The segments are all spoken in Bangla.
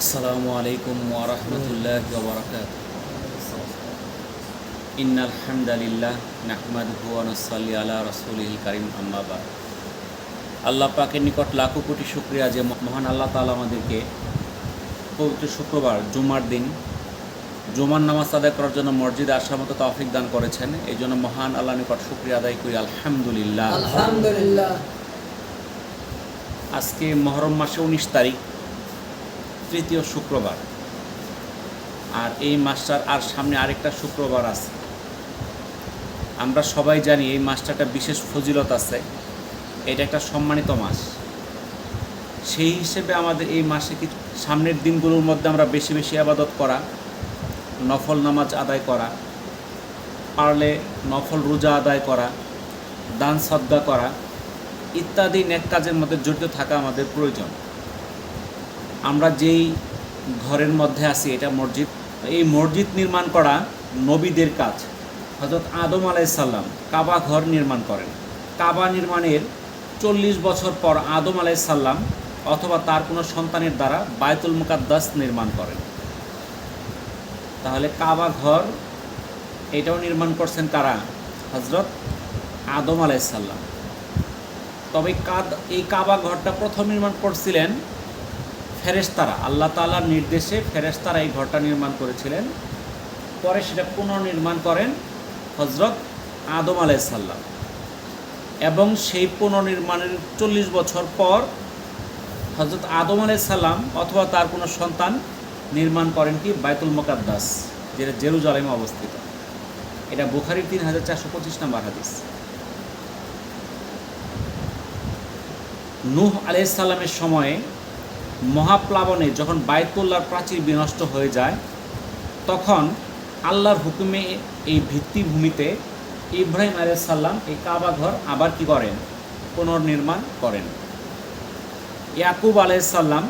আসসালামু আলাইকুম ওয়া রাহমাতুল্লাহি ওয়া বারাকাতুহু। ইন্নাল হামদালিল্লাহ নাহমাদুহু ওয়া নুসাল্লি আলা রাসূলিল কারীম, আম্মা বা'দ। আল্লাহ পাকের নিকট লাখো কোটি শুকরিয়া যে মহান আল্লাহ তাআলা আমাদেরকে পবিত্র শুক্রবার জুমার দিন জুমার নামাজ আদায় করার জন্য মসজিদে আসার মতো তৌফিক দান করেছেন। এই জন্য মহান আল্লাহর নিকট শুকরিয়া আদায় করি, আলহামদুলিল্লাহ। আলহামদুলিল্লাহ। আজকে মুহররম মাসে 19 তারিখ, তৃতীয় শুক্রবার। আর এই মাসটার আর সামনে আরেকটা শুক্রবার আছে। আমরা সবাই জানি এই মাসটাটা বিশেষ ফজিলত আছে, এটা একটা সম্মানিত মাস। সেই হিসেবে আমাদের এই মাসে কিছু সামনের দিনগুলোর মধ্যে আমরা বেশি বেশি ইবাদত করা, নফল নামাজ আদায় করা, পারলে নফল রোজা আদায় করা, দান সদকা করা ইত্যাদি নেক কাজের মধ্যে জড়িত থাকা আমাদের প্রয়োজন। আমরা যেই ঘরের মধ্যে আছি এটা মসজিদ। এই মসজিদ নির্মাণ করা নবীদের কাজ। হযরত আদম আলাইহিস সালাম কাবা ঘর নির্মাণ করেন। কাবা নির্মাণের 40 বছর পর আদম আলাইহিস সালাম অথবা তার কোনো সন্তানের দ্বারা বায়তুল মুকাদ্দাস নির্মাণ করেন। তাহলে কাবা ঘর এটাও নির্মাণ করছেন কারা? হযরত আদম আলাইহিস সালাম। তবে এই কাবা ঘরটা প্রথম নির্মাণ করছিলেন ফেরেশতারা। আল্লাহ তাআলার নির্দেশে ফেরেশতারা এই ঘরটা নির্মাণ করেছিলেন। পরে সেটা পুনর্নির্মাণ করেন হযরত আদম আলাইহিস সালাম, এবং সেই পুনর্নির্মাণের 40 বছর পর হযরত আদম আলাইহিস সালাম অথবা তার কোনো সন্তান নির্মাণ করেন কি বায়তুল মুকাদ্দাস, যেটা জেরুজালেমে অবস্থিত। এটা বুখারীর 3425 নম্বর হাদিস। নূহ আলাইহিস সালামের সময়ে মহাপ্লাবনে যখন বায়তুল্লাহর প্রাচীর বিনষ্ট হয়ে যায়, তখন আল্লাহর হুকুমে এই ভিত্তিভূমিতে ইব্রাহিম আলাইহিস সালাম এই কাবা ঘর আবার কি করেন? পুনর্নির্মাণ করেন। ইয়াকুব আলাইহিস সালাম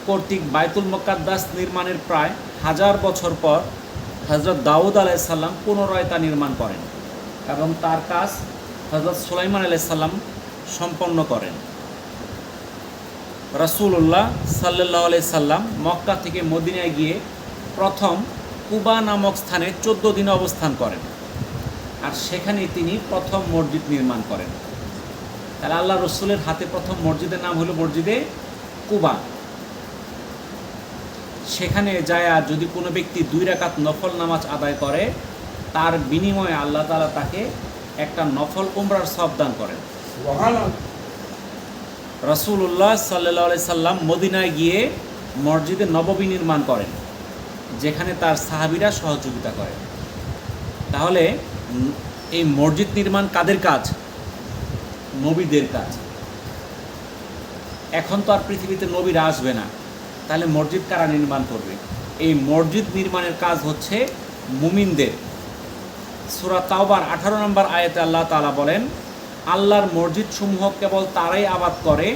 কর্তৃক বায়তুল মুকাদ্দাস নির্মাণের প্রায় 1000 বছর পর হযরত দাউদ আলাইহিস সালাম পুনরায় তা নির্মাণ করেন, এবং তার কাজ হযরত সুলাইমান আলাইহিস সালাম সম্পন্ন করেন। রাসূলুল্লাহ সাল্লাল্লাহু আলাইহি সাল্লাম মক্কা থেকে মদিনায় গিয়ে প্রথম কুবা নামক স্থানে 14 দিন অবস্থান করেন, আর সেখানে তিনি প্রথম মসজিদ নির্মাণ করেন। তাহলে আল্লাহ রসুলের হাতে প্রথম মসজিদের নাম হলো মসজিদে কুবা। সেখানে যায় যদি কোনো ব্যক্তি 2 রাকাত নফল নামাজ আদায় করে, তার বিনিময়ে আল্লাহ তাআলা তাকে একটা নফল উমরার সওয়াব দান করেন। রাসূলুল্লাহ সাল্লাল্লাহু আলাইহি সাল্লাম মদিনায় গিয়ে মসজিদে নববী নির্মাণ করেন, যেখানে তার সাহাবীরা সহযোগিতা করে। তাহলে এই মসজিদ নির্মাণ কাদের কাজ? নবীদের কাজ। এখন তো আর পৃথিবীতে নবীরা আসবে না, তাহলে মসজিদ কারা নির্মাণ করবে? এই মসজিদ নির্মাণের কাজ হচ্ছে মুমিনদের। সূরা তাওবার 18 নম্বর আয়াতে আল্লাহ তাআলা বলেন, আল্লাহর মসজিদ সমূহ কেবল তারাই আবাদ করে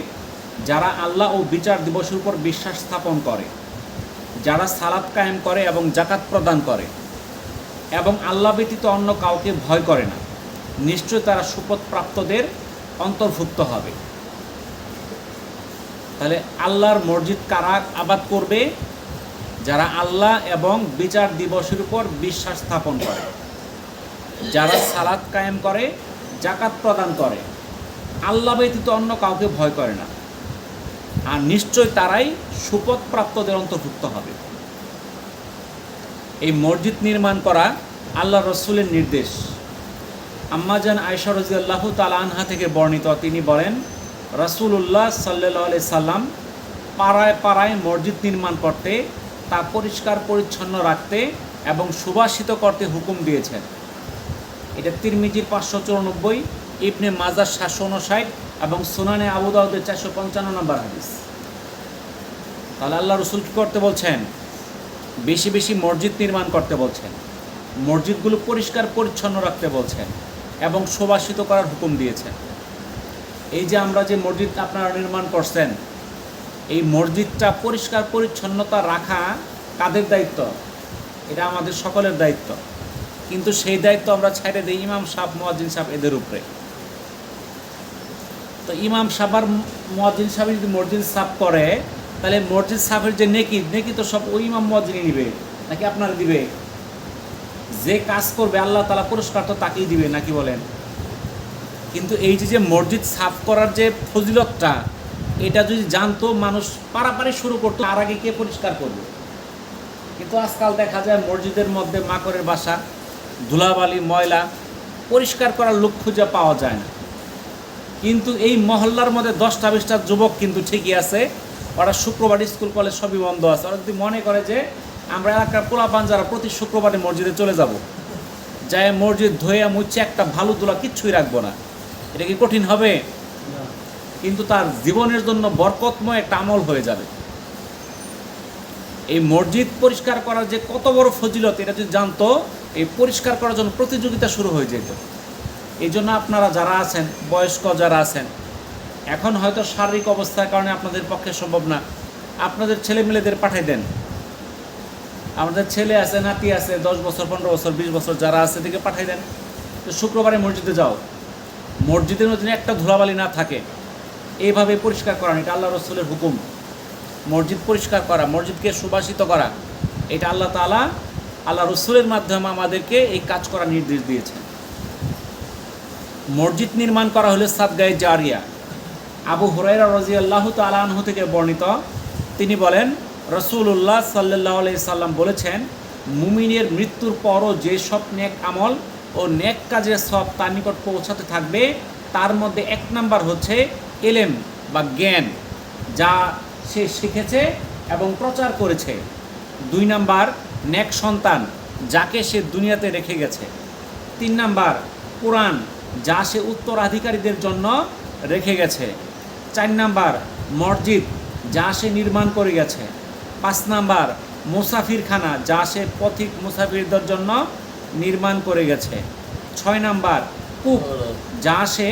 যারা আল্লাহ ও বিচার দিবসের উপর বিশ্বাস স্থাপন করে, যারা সালাত কায়েম করে এবং যাকাত প্রদান করে, এবং আল্লাহ ব্যতীত অন্য কাউকে ভয় করে না। নিশ্চয় তারা সুপথ প্রাপ্তদের অন্তর্ভুক্ত হবে। তাহলে আল্লাহর মসজিদ কারা আবাদ করবে? যারা আল্লাহ এবং বিচার দিবসের উপর বিশ্বাস স্থাপন করে, যারা সালাত কায়েম করে, যাকাত প্রদান করে, আল্লাহ ব্যতীত অন্য কাউকে ভয় করে না, আর নিশ্চয় তারাই সুপথ প্রাপ্তদের অন্তর্ভুক্ত হবে। এই মসজিদ নির্মাণ করা আল্লাহ রসুলের নির্দেশ। আম্মাজান আয়েশা রাদিয়াল্লাহু তাআলা আনহা থেকে বর্ণিত, তিনি বলেন, রাসূলুল্লাহ সাল্লাল্লাহু আলাইহি সাল্লাম পাড়ায় পাড়ায় মসজিদ নির্মাণ করতে, তা পরিষ্কার পরিচ্ছন্ন রাখতে এবং সুবাসিত করতে হুকুম দিয়েছেন। এটা তিরমিজির 594, ইবনে মাজার 759 এবং সুনানে আবু দাউদের 455 নম্বর হাদিস। তাহলে আল্লাহ রসুল কী করতে বলছেন? বেশি বেশি মসজিদ নির্মাণ করতে বলছেন, মসজিদগুলো পরিষ্কার পরিচ্ছন্ন রাখতে বলছেন, এবং সুবাসিত করার হুকুম দিয়েছেন। এই যে আমরা যে মসজিদ আপনারা নির্মাণ করছেন, এই মসজিদটা পরিষ্কার পরিচ্ছন্নতা রাখা কাদের দায়িত্ব? এটা আমাদের সকলের দায়িত্ব। কিন্তু সেই দায়িত্ব আমরা ছেড়ে দিই ইমাম সাহেব, মুয়াজ্জিন সাহেব এদের উপরে। তো ইমাম সাহেব আর মুয়াজ্জিন সাহেব যদি মসজিদ সাফ করে, তাহলে মসজিদ সাফের যে নেকি, নেকি তো সব ওই ইমাম মুয়াজ্জিনই নিবে নাকি আপনারা দিবে? যে কাজ করবে আল্লাহ তাআলা পুরস্কার তো তাকেই দিবে, নাকি বলেন? কিন্তু এই যে মসজিদ সাফ করার যে ফজিলতটা, এটা যদি জানতো মানুষ পারাপারি শুরু করতো, তার আগে কে পরিষ্কার করবে? কিন্তু আজকাল দেখা যায় মসজিদের মধ্যে মাকড়ের বাসা, ধুলাবালি, ময়লা, পরিষ্কার করার লোক খুঁজে পাওয়া যায় না। কিন্তু এই মহল্লার মধ্যে 10টা-20টা যুবক কিন্তু ঠিকই আছে, ওরা শুক্রবার স্কুল কলেজ সবই বন্ধ আছে। ওরা যদি মনে করে যে আমরা এলাকার পোলাপান যারা প্রতি শুক্রবারে মসজিদে চলে যাব, যাই মসজিদ ধুয়ে মুছে একটা ভালো দুলা কিচ্ছুই রাখবো না, এটা কি কঠিন হবে? কিন্তু তার জীবনের জন্য বরকতময় একটা আমল হয়ে যাবে। এই মসজিদ পরিষ্কার করার যে কত বড় ফজিলত, এটা যদি জানতো, এই পরিষ্কার করার জন্য প্রতিযোগিতা শুরু হয়ে যেত। এই জন্য আপনারা যারা আছেন, বয়স্ক যারা আছেন, এখন হয়তো শারীরিক অবস্থার কারণে আপনাদের পক্ষে সম্ভব না, আপনাদের ছেলেমেয়েদের পাঠাই দেন। আমাদের ছেলে আছে, নাতি আছে, 10 বছর, 15 বছর, 20 বছর যারা আছে, দিকে পাঠাই দেন। তো শুক্রবারে মসজিদে যাও, মসজিদের মধ্যে একটা ধুলাবালি না থাকে, এইভাবে পরিষ্কার করা, এটা আল্লাহ রসুলের হুকুম। মসজিদ পরিষ্কার করা, মসজিদকে সুবাসিত করা, এটা আল্লাহ তাআলা আল্লাহ রসুলের মাধ্যমে আমাদেরকে এই কাজ করার নির্দেশ দিয়েছেন। মসজিদ নির্মাণ করা হলো সাদগায়ে জারিয়া। আবু হুরায়রা রাদিয়াল্লাহু তাআলা আনহু থেকে বর্ণিত, তিনি বলেন, রাসূলুল্লাহ সাল্লাল্লাহু আলাইহি সাল্লাম বলেছেন, মুমিনের মৃত্যুর পরও যে সব নেক আমল ও নেক কাজের সব তার নিকট পৌঁছাতে থাকবে, তার মধ্যে 1 নাম্বার হচ্ছে ইলম বা জ্ঞান, যা সে শিখেছে এবং প্রচার করেছে। 2 নাম্বার নেক সন্তান, যাকে সে দুনিয়াতে রেখে গেছে। 3 নাম্বার কোরআন, যা সে উত্তরাধিকারীদের জন্য রেখে গেছে। 4 নাম্বার মসজিদ, যা সে নির্মাণ করে গেছে। 5 নাম্বার মুসাফিরখানা, যা সে পথিক মুসাফিরদের জন্য নির্মাণ করে গেছে। 6 নাম্বার কূপ, যা সে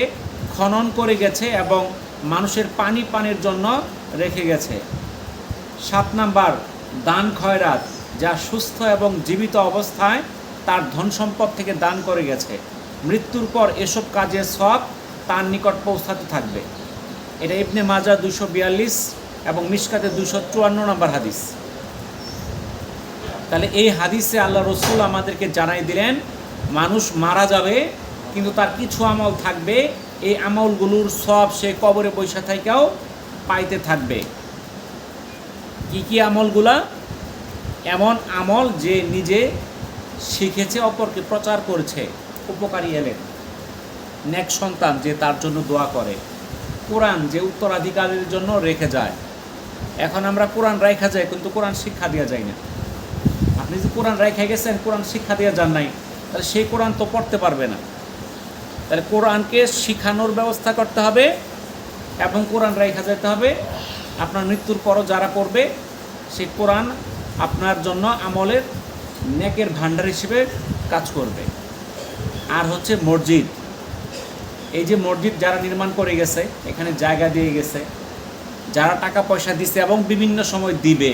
খনন করে গেছে এবং মানুষের পানির জন্য রেখে গেছে। 7 নাম্বার দান খয়রাত, যা সুস্থ এবং জীবিত অবস্থায় তার ধন সম্পদ থেকে দান করে গেছে। মৃত্যুর পর এসব কাজের সব তার নিকট পৌঁছাতে থাকবে। এটা ইবনে মাজাহ 242 এবং মিশকাতে 254 নম্বর হাদিস। তাহলে এই হাদিসে আল্লাহ রসুল আমাদেরকে জানাই দিলেন, মানুষ মারা যাবে কিন্তু তার কিছু আমল থাকবে, এই আমলগুলোর সব সে কবরে বৈশা থেকেও পাইতে থাকবে। কি কি আমলগুলা? এমন আমল যে নিজে শিখেছে, অপরকে প্রচার করেছে, উপকারী এলেন। নেক সন্তান, যে তার জন্য দোয়া করে। কোরআন, যে উত্তরাধিকারীর জন্য রেখে যায়। এখন আমরা কোরআন রাখা যায় কিন্তু কোরআন শিক্ষা দেওয়া যায় না। আপনি যে কোরআন রেখে গেছেন, কোরআন শিক্ষা দেওয়া যান নাই, তাহলে সেই কোরআন তো পড়তে পারবে না। তাহলে কোরআনকে শিখানোর ব্যবস্থা করতে হবে এবং কোরআন রেখা যেতে হবে। আপনার মৃত্যুর পরও যারা পড়বে, সেই কোরআন আপনার জন্য আমলের নেকের ভান্ডার হিসেবে কাজ করবে। আর হচ্ছে মসজিদ, এই যে মসজিদ যারা নির্মাণ করে গেছে, এখানে জায়গা দিয়ে গেছে, যারা টাকা পয়সা দিছে এবং বিভিন্ন সময় দিবে,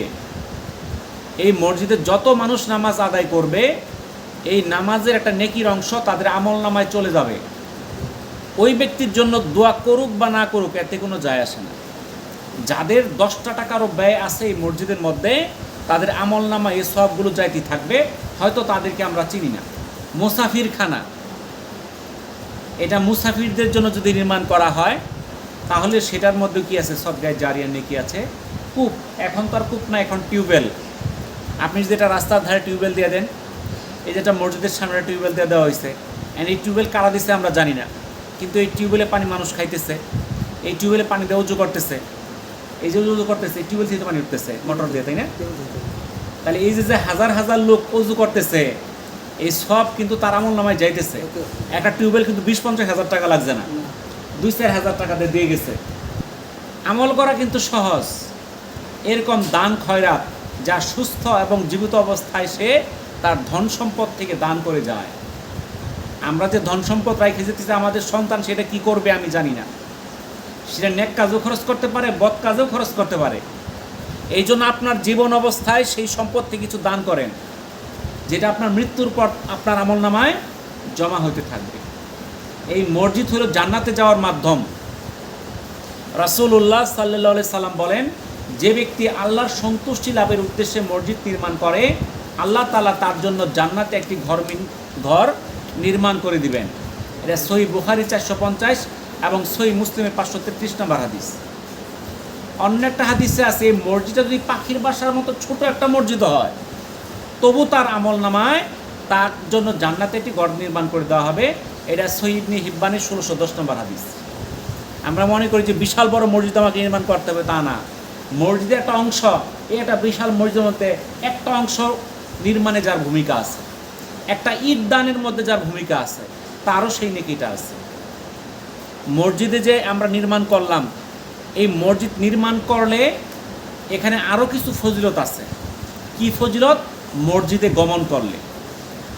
এই মসজিদে যত মানুষ নামাজ আদায় করবে, এই নামাজের একটা নেকির অংশ তাদের আমল নামায় চলে যাবে। ওই ব্যক্তির জন্য দোয়া করুক বা না করুক, এতে কোনো যায় আসে না। যাদের 10টা টাকারও ব্যয় আছে এই মসজিদের মধ্যে, তাদের আমল নামা এই সবগুলো যাইতে থাকবে। হয়তো তাদেরকে আমরা চিনি না। মুসাফিরখানা, এটা মুসাফিরদের জন্য যদি নির্মাণ করা হয়, তাহলে সেটার মধ্যে কি আছে? সদগায়ে জারিয়া নেকি আছে। কূপ, এখন তো আর কূপ না, এখন টিউবওয়েল। আপনি যেটা রাস্তার ধারে টিউবওয়েল দিয়ে দেন, এই যেটা মসজিদের সামনে টিউবওয়েল দিয়ে দেওয়া হয়েছে, এই টিউবওয়েল কারা দিচ্ছে আমরা জানি না, কিন্তু এই টিউবওয়েলে পানি মানুষ খাইতেছে, এই টিউবওয়েলে পানি দিয়ে উজু করতেছে, এই যে উজু করতেছে, এই টিউবওয়েল থেকে পানি উঠতেছে মোটর দিয়ে, তাই না? তাহলে এই যে হাজার হাজার লোক উজু করতেছে, এই সব কিন্তু তার আমল নামায় যাইতেছে। একটা টিউবওয়েল কিন্তু 20-50 হাজার টাকা লাগছে না, 2-4 হাজার টাকা দিয়ে গেছে। আমল করা কিন্তু সহজ। এরকম দান খয়রাত, যা সুস্থ এবং জীবিত অবস্থায় সে তার ধন সম্পদ থেকে দান করে যায়। আমরা যে ধন সম্পদ রেখে যেতেছি, আমাদের সন্তান সেটা কি করবে আমি জানি না। সেটা নেক কাজেও খরচ করতে পারে, বদ কাজেও খরচ করতে পারে। এই জন্য আপনার জীবন অবস্থায় সেই সম্পদ থেকে কিছু দান করেন, যেটা আপনার মৃত্যুর পর আপনার আমল নামায় জমা হতে থাকবে। এই মসজিদ হলো জান্নাতে যাওয়ার মাধ্যম। রাসূলুল্লাহ সাল্লাল্লাহু আলাইহি সাল্লাম বলেন, যে ব্যক্তি আল্লাহর সন্তুষ্টি লাভের উদ্দেশ্যে মসজিদ নির্মাণ করে, আল্লাহ তাআলা তার জন্য জান্নাতে একটি ঘর নির্মাণ করে দিবেন। এটা সহিহ বুখারী 450 এবং সহিহ মুসলিমের 533 নম্বর হাদিস। অন্য একটা হাদিসে আছে, এই মসজিদটা যদি পাখির বাসার মতো ছোট একটা মসজিদ হয়, তবু তার আমল নামায় তার জন্য জান্নাতে একটি ঘর নির্মাণ করে দেওয়া হবে। এটা সহিহ ইবনে হিব্বানের 1610 নম্বর হাদিস। আমরা মনে করি যে বিশাল বড় মসজিদ আমাকে নির্মাণ করতে হবে, তা না। মসজিদের একটা অংশ, এই একটা বিশাল মসজিদের মধ্যে একটা অংশ নির্মাণে যার ভূমিকা আছে, একটা ঈদ দানের মধ্যে যার ভূমিকা আছে, তারও সেই নেকিটা আছে। মসজিদে যে আমরা নির্মাণ করলাম, এই মসজিদ নির্মাণ করলে এখানে আরও কিছু ফজিলত আছে। কি ফজিলত? মসজিদে গমন করলে।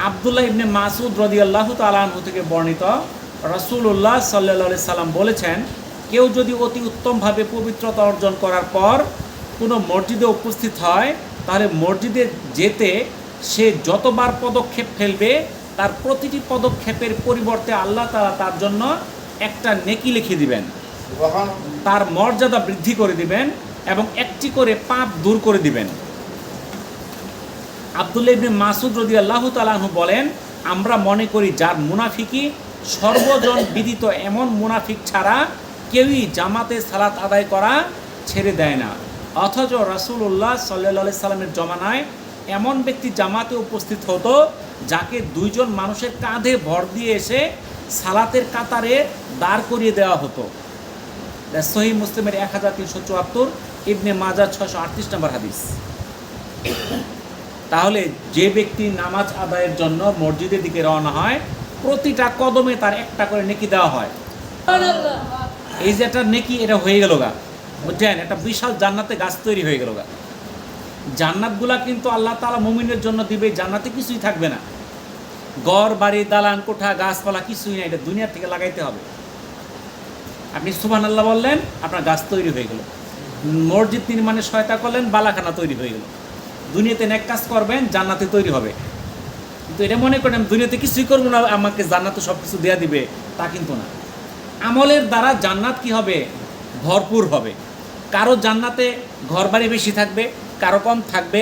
আব্দুল্লাহ ইবনে মাসউদ রাদিয়াল্লাহু তাআলা আনহু থেকে বর্ণিত, রাসূলুল্লাহ সাল্লাল্লাহু আলাইহি সাল্লাম বলেছেন, কেউ যদি অতি উত্তমভাবে পবিত্রতা অর্জন করার পর কোনো মসজিদে উপস্থিত হয়, তাহলে মসজিদে যেতে সে যতবার পদক্ষেপ ফেলবে, তার প্রতিটি পদক্ষেপের পরিবর্তে আল্লাহ তাআলা তার জন্য একটা নেকি লিখে দিবেন, তার মর্যাদা বৃদ্ধি করে দিবেন এবং একটি করে পাপ দূর করে দিবেন। আব্দুল্লাহ ইবনে মাসউদ রাদিয়াল্লাহু তাআলা আনহু বলেন, আমরা মনে করি যার মুনাফিকি সর্বজন বিদিত এমন মুনাফিক ছাড়া কেউই জামাতে সালাত আদায় করা ছেড়ে দেয় না। অথচ রাসূলুল্লাহ সাল্লাল্লাহু আলাইহি সাল্লামের জমানায় এমন ব্যক্তি জামাতে উপস্থিত হতো যাকে দুইজন মানুষের কাঁধে ভর দিয়ে এসে সালাতের কাতারে দাঁড় করিয়ে দেওয়া হতো। সহিহ মুসলিমের 1374, ইবনে মাজাহ 638 নম্বর হাদিস। তাহলে যে ব্যক্তি নামাজ আদায়ের জন্য মসজিদের দিকে রওনা হয়, প্রতিটা কদমে তার একটা করে নেকি দেওয়া হয়। এই যে একটা নেকি, এটা হয়ে গেল গা, বুঝছেন? একটা বিশাল জান্নাতে গাছ তৈরি হয়ে গেল গা। জান্নাতগুলা কিন্তু আল্লাহ তাআলা মুমিনের জন্য দিবে, জান্নাতে কিছুই থাকবে না, ঘর বাড়ি দালান কোঠা গাছপালা কিছুই না, এটা দুনিয়া থেকে লাগাইতে হবে। আপনি সুবহানাল্লাহ বললেন, আপনার গাছ তৈরি হয়ে গেল। মসজিদ নির্মাণে সহায়তা করলেন, বালাখানা তৈরি হয়ে গেল। দুনিয়াতে নেক কাজ করবেন, জান্নাতে তৈরি হবে। কিন্তু এটা মনে করেন দুনিয়াতে কিছুই করবো না, আমাকে জান্নাতে সব কিছু দেওয়া দিবে, তা কিন্তু না। আমলের দ্বারা জান্নাত কি হবে? ভরপুর হবে। কারো জান্নাতে ঘরবাড়ি বেশি থাকবে, কারো কম থাকবে।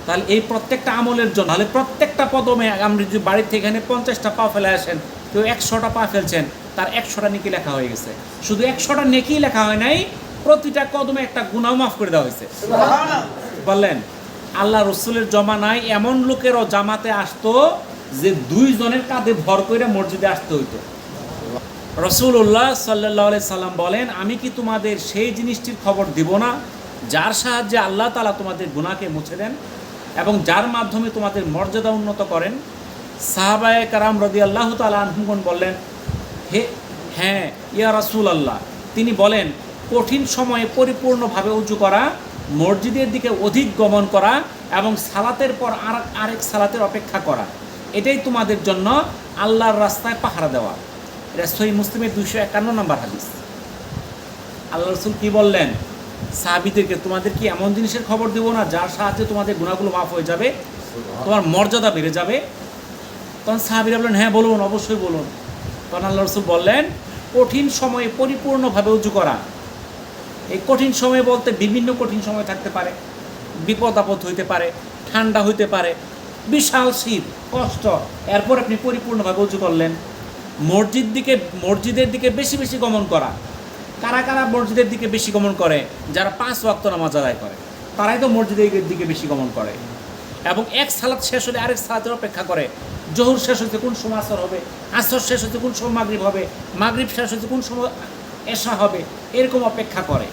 তাহলে এই প্রত্যেকটা আমলের জন্য, তাহলে প্রত্যেকটা কদমে আমরা যদি বাড়ির থেকে এখানে 50টা পা ফেলে আসেন, কেউ 100টা পা ফেলছেন, তার 100টা নেকি লেখা হয়ে গেছে। শুধু 100টা নেকি লেখা হয় নাই, প্রতিটা কদমে একটা গুনাহ মাফ করে দেওয়া হয়েছে। বললেন, আল্লাহ রসুলের জমানায় এমন লোকেরও জামাতে আসতো যে 2 জনের কাঁধে ভর করে মসজিদে আসতে হইতো। রাসূলুল্লাহ সাল্লাল্লাহু আলাইহি সাল্লাম বলেন, আমি কি তোমাদের সেই জিনিসটির খবর দিব না যার সাহায্যে আল্লাহ তাআলা তোমাদের গুনাহকে মুছে দেন এবং যার মাধ্যমে তোমাদের মর্যাদা উন্নত করেন? সাহাবায়ে কেরাম রাদিয়াল্লাহু তাআলা আনহুম বললেন, হ্যাঁ ইয়া রাসূলুল্লাহ। তিনি বলেন, কঠিন সময়ে পরিপূর্ণভাবে ওযু করা, মসজিদের দিকে অধিক গমন করা এবং সালাতের পর আরেক সালাতের অপেক্ষা করা, এটাই তোমাদের জন্য আল্লাহর রাস্তায় পাহারা দেওয়া। এটা সহিহ মুসলিমের 251 নম্বর হাদিস। আল্লাহ রাসূল কি বললেন সাহাবীদেরকে, তোমাদের কি এমন জিনিসের খবর দেব না যার সাহায্যে তোমাদের গুনাহগুলো মাফ হয়ে যাবে, তোমার মর্যাদা বেড়ে যাবে? তখন সাহাবীরা বললেন, হ্যাঁ বলুন, অবশ্যই বলুন। তখন আল্লাহ রাসূল বললেন, কঠিন সময়ে পরিপূর্ণভাবে ওযু করা। এই কঠিন সময় বলতে বিভিন্ন কঠিন সময় থাকতে পারে, বিপদ আপদ হইতে পারে, ঠান্ডা হইতে পারে, বিশাল শীত, কষ্ট, এরপর আপনি পরিপূর্ণভাবে ওযু করলেন। মসজিদের দিকে বেশি বেশি গমন করা। কারা কারা মসজিদের দিকে বেশি গমন করে? যারা 5 ওয়াক্ত নামাজ আদায় করে, তারাই তো মসজিদের দিকে বেশি গমন করে। এবং এক সালাত শেষ হলে আরেক সালাতের অপেক্ষা করে। জোহর শেষ হচ্ছে কোন সময় আসর হবে, আসর শেষ হচ্ছে কোন সময় মাগরিব হবে, মাগরিব শেষ হচ্ছে কোন সময় এশা হবে, এরকম অপেক্ষা করে।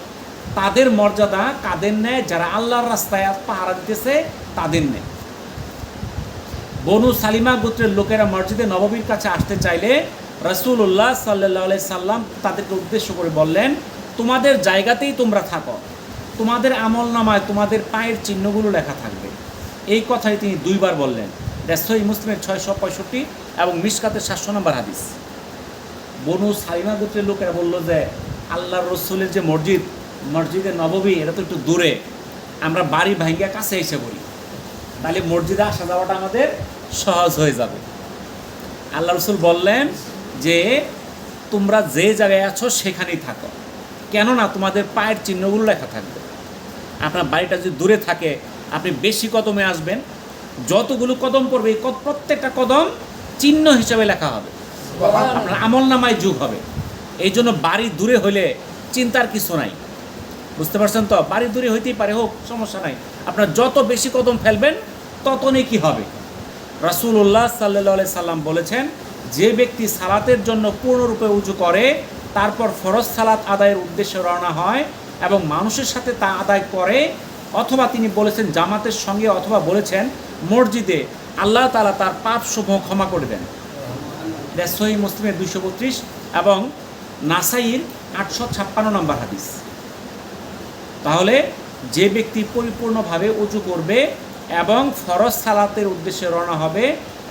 তাদের মর্যাদা কাদের নেয়? যারা আল্লাহর রাস্তায় পাহারা দিতেছে তাদের নেয়। বনু সালিমা গোত্রের লোকেরা মসজিদে নববীর কাছে আসতে চাইলে রাসূলুল্লাহ সাল্লাল্লাহু আলাইহি সাল্লাম তাদেরকে উদ্দেশ্য করে বললেন, তোমাদের জায়গাতেই তোমরা থাকো, তোমাদের আমলনামায় তোমাদের পায়ের চিহ্নগুলো লেখা থাকবে। এই কথাই তিনি 2 বার বললেন। সহিহ মুসলিমের 665 এবং মিশকাতের 700 নম্বর হাদিস। বনু সালিমা গোত্রের লোকেরা বলল যে আল্লাহর রসুলের যে মসজিদে নববী, এটা তো একটু দূরে, আমরা বাড়ি ভাঙ্গিয়া কাছে এসে পড়ি, তাহলে মসজিদে আসা যাওয়াটা আমাদের সহজ হয়ে যাবে। আল্লাহ রসুল বললেন যে তোমরা যে জায়গায় আছো সেখানেই থাকো, কেননা তোমাদের পায়ের চিহ্নগুলো লেখা থাকবে। আপনার বাড়িটা যদি দূরে থাকে, আপনি বেশি কদমে আসবেন, যতগুলো কদম পড়বে এই প্রত্যেকটা কদম চিহ্ন হিসেবে লেখা হবে, আপনার আমল নামায় যোগ হবে। এই জন্য বাড়ি দূরে হলে চিন্তার কিছু নাই, বুঝতে পারছেন তো? বাড়ি দূরে হইতেই পারে, হোক, সমস্যা নাই। আপনার যত বেশি কদম ফেলবেন তত নেকি হবে। রাসূলুল্লাহ সাল্লাল্লাহু আলাইহি সাল্লাম বলেছেন, যে ব্যক্তি সালাতের জন্য পূর্ণরূপে উজু করে তারপর ফরজ সালাত আদায়ের উদ্দেশ্যে রওনা হয় এবং মানুষের সাথে তা আদায় করে, অথবা তিনি বলেছেন জামাতের সঙ্গে, অথবা বলেছেন মসজিদে, আল্লাহ তাআলা তার পাপ সমূহ ক্ষমা করে দেন। এটা সহিহ মুসলিমের 232 এবং নাসাইর 856 নম্বর হাদিস। তাহলে যে ব্যক্তি পরিপূর্ণভাবে উজু করবে এবং ফরজ সালাতের উদ্দেশ্যে রওনা হবে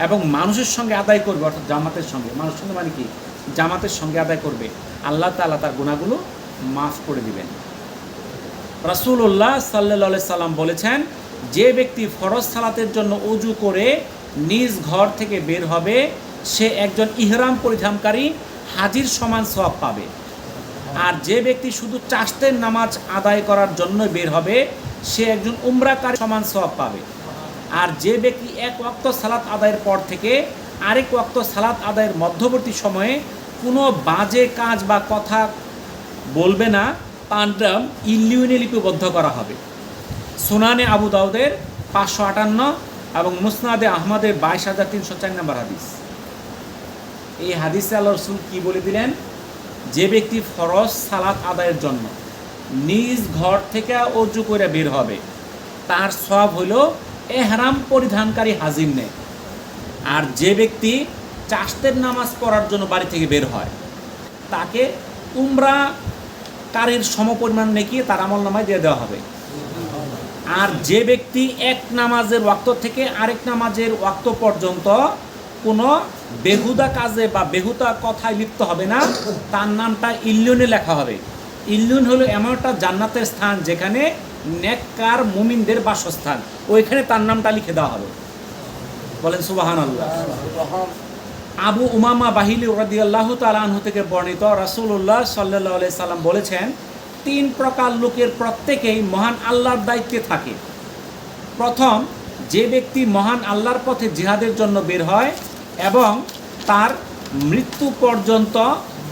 এবং মানুষের সঙ্গে আদায় করবে, অর্থাৎ জামাতের সঙ্গে, মানুষের সঙ্গে মানে কি, জামাতের সঙ্গে আদায় করবে, আল্লাহ তাআলা তার গুনাহগুলো মাফ করে দিবেন। রাসূলুল্লাহ সাল্লাল্লাহু আলাইহি সাল্লাম বলেছেন, যে ব্যক্তি ফরজ সালাতের জন্য উজু করে নিজ ঘর থেকে বের হবে সে একজন ইহরাম পরিধানকারী হাজির সমান সওয়াব পাবে। আর যে ব্যক্তি শুধু চাশতের নামাজ আদায় করার জন্য বের হবে সে একজন উমরাকারী সমান সওয়াব পাবে। আর যে ব্যক্তি এক ওয়াক্ত সালাত আদায়ের পর থেকে আরেক ওয়াক্ত সালাত আদায়ের মধ্যবর্তী সময়ে কোনো বাজে কাজ বা কথা বলবে না, তার নাম ইল্লিউনে লিপিবদ্ধ করা হবে। সুনানে আবু দাউদের 558 এবং মুসনাদে আহমদের 22,304 নম্বর হাদিস। এই হাদিসে আল্লাহ রাসূল কি বলে দিলেন? যে ব্যক্তি ফরজ সালাত আদায়ের জন্য নিজ ঘর থেকে ওযু করে বের হবে তার সওয়াব হলো ইহরাম পরিধানকারী হাজির নেয়। আর যে ব্যক্তি চাশতের নামাজ পড়ার জন্য বাড়ি থেকে বের হয় তাকে উমরাকারীর সমপরিমাণ নেকি তার আমলনামায় দিয়ে দেওয়া হবে। আর যে ব্যক্তি এক নামাজের ওয়াক্ত থেকে আরেক নামাজের ওয়াক্ত পর্যন্ত কোনো বেহুদা কাজে বা বেহুদা কথায় লিপ্ত হবে না, তার নামটা ইল্লিউনে লেখা হবে। ইল্লিউন হলো এমন একটা জান্নাতের স্থান যেখানে নেককার মুমিনদের বাসস্থান, ওইখানে তার নামটা লিখে দেওয়া হবে। বলেন সুবহানাল্লাহ। আবু উমামা বাহিলি রাদিয়াল্লাহু তাআলা আনহু থেকে বর্ণিত, রাসূলুল্লাহ সাল্লাল্লাহু আলাইহি সাল্লাম বলেছেন, 3 প্রকার লোকের প্রত্যেকেই মহান আল্লাহর দায়িত্বে থাকে। প্রথম, যে ব্যক্তি মহান আল্লাহর পথে জিহাদের জন্য বের হয় এবং তার মৃত্যু পর্যন্ত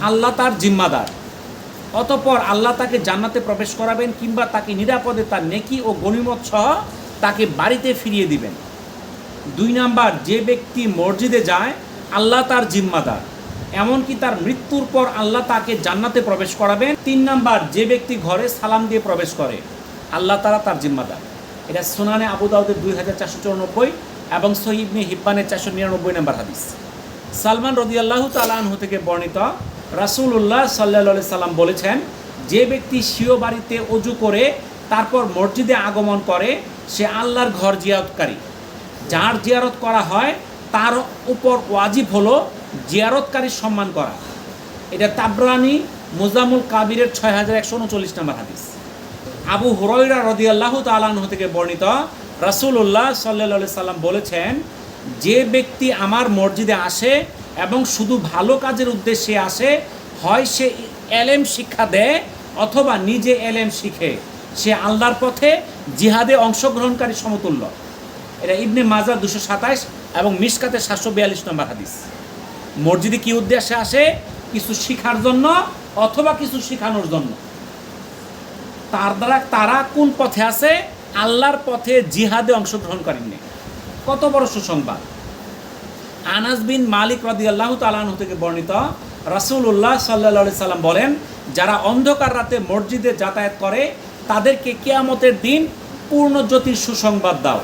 আল্লাহ তার জিম্মাদার, অতঃপর আল্লাহ তাকে জান্নাতে প্রবেশ করাবেন কিংবা তাকে নিরাপদে তার নেকি ও গনিমত সহ তাকে বাড়িতে ফিরিয়ে দিবেন। 2 নাম্বার, যে ব্যক্তি মসজিদে যায় আল্লাহ তার জিম্মাদার, এমনকি তার মৃত্যুর পর আল্লাহ তাকে জান্নাতে প্রবেশ করাবেন। 3 নাম্বার, যে ব্যক্তি ঘরে সালাম দিয়ে প্রবেশ করে আল্লাহ তাআলা তার জিম্মাদার। এটা সুনানে আবু দাউদের 2494 এবং সহিহ ইবনে হিব্বানের 499 নম্বর হাদিস। সালমান রাদিয়াল্লাহু তাআলা আনহু থেকে বর্ণিত, রাসূলুল্লাহ সাল্লাল্লাহু আলাইহি সাল্লাম বলেছেন, যে ব্যক্তি স্বীয় বাড়িতে ওযু করে তারপর মসজিদে আগমন করে সে আল্লাহর ঘর জিয়ারতকারী। যার জিয়ারত করা হয় তার উপর ওয়াজিব হলো জিয়ারতকারীর সম্মান করা। এটা তাবরানী মুজামুল কাবিরের 6139 নম্বর হাদিস। আবু হুরায়রা রাদিয়াল্লাহু তাআলা আনহু থেকে বর্ণিত, রাসূলুল্লাহ সাল্লাল্লাহু আলাইহি সাল্লাম বলেছেন, যে ব্যক্তি আমার মসজিদে আসে এবং শুধু ভালো কাজের উদ্দেশ্যে আসে, হয় সে এলেম শিক্ষা দেয় অথবা নিজে এলেম শিখে, সে আল্লাহর পথে জিহাদে অংশগ্রহণকারী সমতুল্য। এটা ইবনে মাজাহ 227 এবং মিশকাতে 742 নম্বর হাদিস। মসজিদে কি উদ্দেশ্যে আসে? কিছু শিখার জন্য অথবা কিছু শেখানোর জন্য। তার দ্বারা তারা কোন পথে আছে? আল্লাহর পথে জিহাদে অংশগ্রহণ করেননি। কত বড় সুসংবাদ! আনাস বিন মালিক রাদিয়াল্লাহু তাআলা আনহু থেকে বর্ণিত, রাসূলুল্লাহ সাল্লাল্লাহু আলাইহি সাল্লাম বলেন, যারা অন্ধকার রাতে মসজিদে যাতায়াত করে তাদেরকে কিয়ামতের দিন পূর্ণ জ্যোতির সুসংবাদ দাও।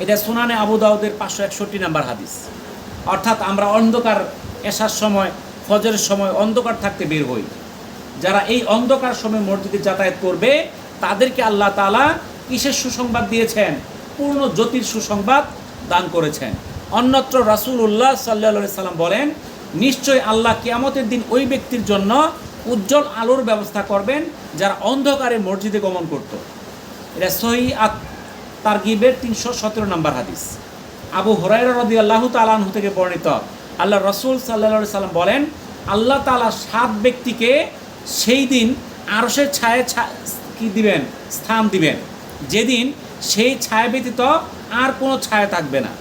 এটা সুনানে আবু দাউদের 561 নম্বর হাদিস। অর্থাৎ আমরা অন্ধকার, এশার সময়, ফজরের সময় অন্ধকার থাকতে বের হই। যারা এই অন্ধকার সময় মসজিদে যাতায়াত করবে তাদেরকে আল্লাহ তাআলা কিসের সুসংবাদ দিয়েছেন? পূর্ণ জ্যোতির সুসংবাদ দান করেছেন। অন্যত্র রাসূলুল্লাহ সাল্লাল্লাহু আলাইহি সাল্লাম বলেন, নিশ্চয়ই আল্লাহ কিয়ামতের দিন ওই ব্যক্তির জন্য উজ্জ্বল আলোর ব্যবস্থা করবেন যারা অন্ধকারে মসজিদে গমন করত। এটা সহিহ আত-তারগিবের 317 নম্বর হাদিস। আবু হুরায়রা রাদিয়াল্লাহু তাআলা আনহু থেকে বর্ণিত, আল্লাহ রাসূল সাল্লাল্লাহু আলাইহি সাল্লাম বলেন, আল্লাহ তাআলা 7 ব্যক্তিকে সেই দিন আরশের ছায়া কি দিবেন, স্থান দিবেন, যেদিন সেই ছায়া ব্যতীত আর কোনো ছায়া থাকবে না।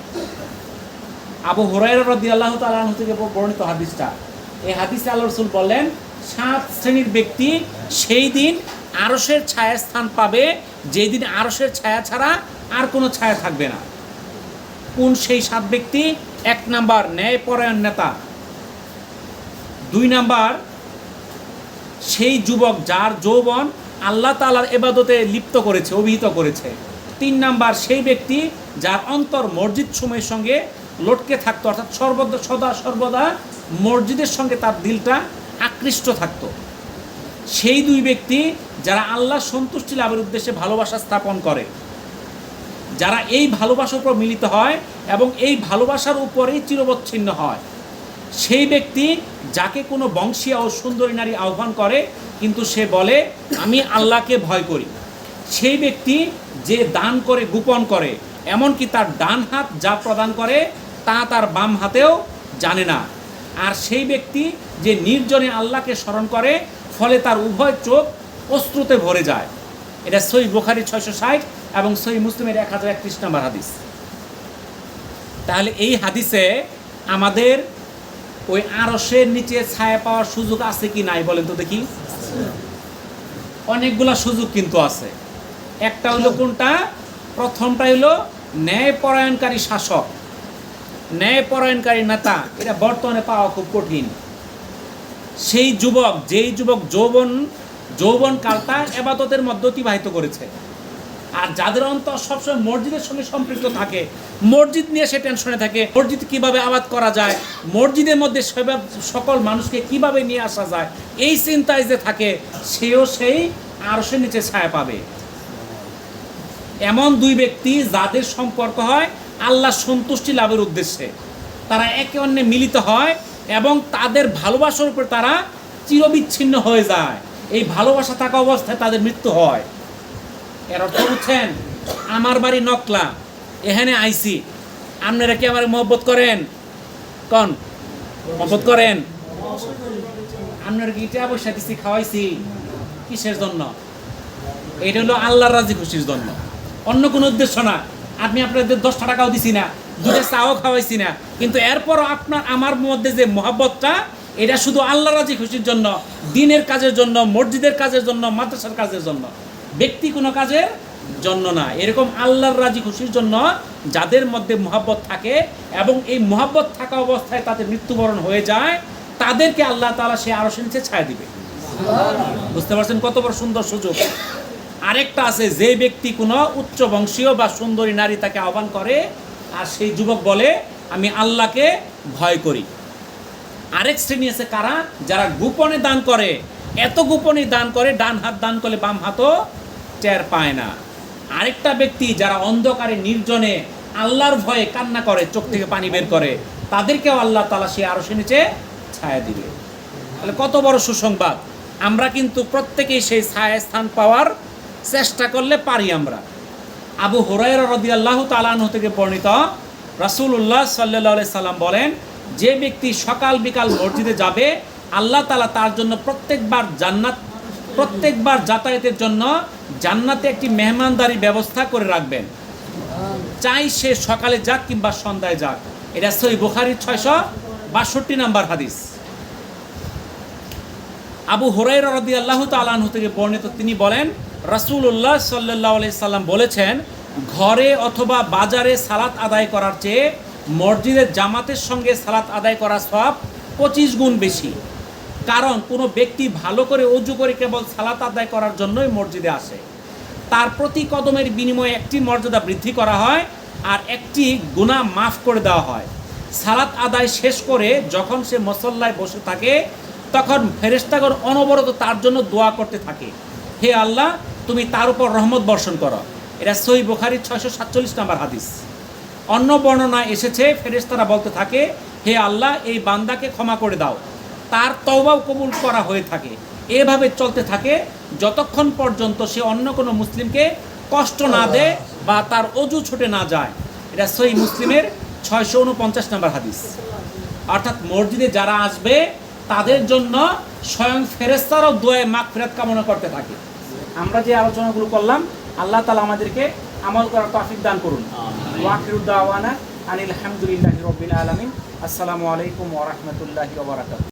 আবু হুরায়রা রাদিয়াল্লাহু তাআলা আনহু থেকে বর্ণিত হাদিসটা, এই হাদিসে আল্লাহ রাসূল বললেন 7 শ্রেণীর ব্যক্তি সেই দিন আরশের ছায়া স্থান পাবে, যেই দিন আরশের ছায়া ছাড়া আর কোনো ছায়া থাকবে না। কোন সেই 7 ব্যক্তি? 1 নাম্বার ন্যায়পরায়ণ নেতা, 2 নাম্বার সেই যুবক যার যৌবন আল্লাহ তাআলার ইবাদতে লিপ্ত করেছে, অভিহিত করেছে। 3 নাম্বার সেই ব্যক্তি যার অন্তর মসজিদ সময়ের সঙ্গে লটকে থাকতো, অর্থাৎ সর্বদা মসজিদের সঙ্গে তার দিলটা আকৃষ্ট থাকতো। সেই 2 ব্যক্তি যারা আল্লাহ সন্তুষ্টি লাভের উদ্দেশ্যে ভালোবাসা স্থাপন করে, যারা এই ভালোবাসার উপর মিলিত হয় এবং এই ভালোবাসার উপরেই চিরবচ্ছিন্ন হয়। সেই ব্যক্তি যাকে কোনো বংশীয় ও সুন্দরী নারী আহ্বান করে কিন্তু সে বলে আমি আল্লাহকে ভয় করি। সেই ব্যক্তি যে দান করে গোপন করে, এমনকি তার ডান হাত যা প্রদান করে তা তার বাম হাতেও জানে না। আর সেই ব্যক্তি যে নির্জনে আল্লাহকে স্মরণ করে, ফলে তার উভয় চোখ অশ্রুতে ভরে যায়। এটা সহিহ বুখারী 660 এবং সহিহ মুসলিমের 1031 নম্বর হাদিস। তাহলে এই হাদিসে আমাদের ওই আরশের নিচে ছায়া পাওয়ার সুযোগ আছে কি নাই বলেন তো দেখি? অনেকগুলা সুযোগ কিন্তু আছে। একটা হলো কোনটা? প্রথমটা হলো ন্যায়পরায়ণকারী শাসক, ন্যায়পরায়ণকারী নেতা। এটা বর্তমানে পাওয়া খুব কঠিন। সেই যুবক, যেই যুবক যৌবনকালটা ইবাদতের মধ্যে অতিবাহিত করেছে, আর যাদের অন্তর সবসময় মসজিদের সঙ্গে সম্পৃক্ত থাকে, মসজিদ নিয়ে সে টেনশনে থাকে, মসজিদ কিভাবে আবাদ করা যায়, মসজিদের মধ্যে সকল মানুষকে কিভাবে নিয়ে আসা যায়, এই চিন্তায় যে থাকে, সেও সেই আরশের নিচে ছায়া পাবে। এমন 2 ব্যক্তি যাদের সম্পর্ক হয় আল্লাহ সন্তুষ্টি লাভের উদ্দেশ্যে, তারা একে অন্যে মিলিত হয় এবং তাদের ভালোবাসার উপর তারা চিরবিচ্ছিন্ন হয়ে যায়। এই ভালোবাসা থাকা অবস্থায় তাদের মৃত্যু হয়। এর অর্থ বুঝছেন? আমার বাড়ি নকলা, এখানে আইসি, আপনারা কি আমার মহব্বত করেন? কোন মহব্বত করেন? আপনারা কি এটা অবশ্যই দিচ্ছি, খাওয়াইছি কিসের জন্য? এটা হলো আল্লাহর রাজি খুশির জন্য, অন্য কোনো উদ্দেশ্য না। আপনি আপনাদের 10 টাকাও দিছি না, 2টা চাও খাওয়াইছি না, কিন্তু এরপরও আপনার আমার মধ্যে যে মহব্বতটা, এটা শুধু আল্লাহর রাজি খুশির জন্য, দিনের কাজের জন্য, মসজিদের কাজের জন্য, মাদ্রাসার কাজের জন্য, ব্যক্তি কোনো কাজের জন্য না। এরকম আল্লাহর রাজি খুশির জন্য যাদের মধ্যে মহব্বত থাকে এবং এই মহব্বত থাকা অবস্থায় তাদের মৃত্যুবরণ হয়ে যায়, তাদেরকে আল্লাহ তাআলা সে আরশের নিচে ছায়া দিবে। বুঝতে পারছেন কত বড় সুন্দর সুযোগ? আরেকটা আছে, যে ব্যক্তি কোনো উচ্চ বংশীয় বা সুন্দরী নারী তাকে আহ্বান করে আর সেই যুবক বলে আমি আল্লাহকে ভয় করি। আরেক শ্রেণী আছে কারা? যারা গোপনে দান করে, এত গোপনে দান করে, ডান হাত দান করলে বাম হাতও টের পায় না। আরেকটা ব্যক্তি যারা অন্ধকারে নির্জনে আল্লাহর ভয়ে কান্না করে, চোখ থেকে পানি বের করে, তাদেরকেও আল্লাহ তাআলা সে আরশের নিচে ছায়া দিবে। তাহলে কত বড় সুসংবাদ! আমরা কিন্তু প্রত্যেকেই সেই ছায়া স্থান পাওয়ার চেষ্টা করলে পারি আমরা। আবু হুরায়রা রাদিয়াল্লাহু তাআলা আনহু থেকে বর্ণিত, রাসূলুল্লাহ সাল্লাল্লাহু আলাইহি সাল্লাম বলেন, যে ব্যক্তি সকাল বিকাল মসজিদে যাবে, আল্লাহ তাআলা তার জন্য প্রত্যেকবার যাতায়াতের জন্য জান্নাতে একটি মেহমানদারি ব্যবস্থা করে রাখবেন, চাই সে সকালে যাক কিংবা সন্ধ্যায় যাক। এটা সহিহ বুখারীর 662 নম্বর হাদিস। আবু হুরায়রা রাদিয়াল্লাহু তাআলা আনহু থেকে বর্ণিত, তিনি বলেন রাসূলুল্লাহ সাল্লাল্লাহু আলাইহি সাল্লাম বলেছেন, ঘরে অথবা বাজারে সালাত আদায় করার চেয়ে মসজিদের জামাতের সঙ্গে সালাত আদায় করা সওয়াব 25 গুণ বেশি। কারণ কোনো ব্যক্তি ভালো করে ওযু করে কেবল সালাত আদায় করার জন্যই মসজিদে আসে, তার প্রতি কদমের বিনিময়ে একটি মর্যাদা বৃদ্ধি করা হয় আর একটি গুনাহ মাফ করে দেওয়া হয়। সালাত আদায় শেষ করে যখন সে মুসল্লায় বসে থাকে, তখন ফেরেশতাগণ অনবরত তার জন্য দোয়া করতে থাকে, হে আল্লাহ তুমি তার উপর রহমত বর্ষণ করো। এটা সহিহ বুখারীর 647 নম্বর হাদিস। অন্য বর্ণনায় এসেছে, ফেরেশতারা বলতে থাকে, হে আল্লাহ এই বান্দাকে ক্ষমা করে দাও, তার তওবাও কবুল করা হয়ে থাকে। এভাবে চলতে থাকে যতক্ষণ পর্যন্ত সে অন্য কোনো মুসলিমকে কষ্ট না দেয় বা তার অজু ছুটে না যায়। এটা সহিহ মুসলিমের 649 নম্বর হাদিস। অর্থাৎ মসজিদে যারা আসবে তাদের জন্য স্বয়ং ফেরেশতারাও দোয়ায়ে মাগফিরাত কামনা করতে থাকে। আমরা যে আলোচনাগুলো করলাম, আল্লাহ তাআলা আমাদেরকে আমল করার তৌফিক দান করুন। ওয়া আখিরু দাওয়ানা আনিল হামদুলিল্লাহি রাব্বিল আলামিন। আসসালামু আলাইকুম ওয়া রাহমাতুল্লাহি ওয়া বারাকাতুহু।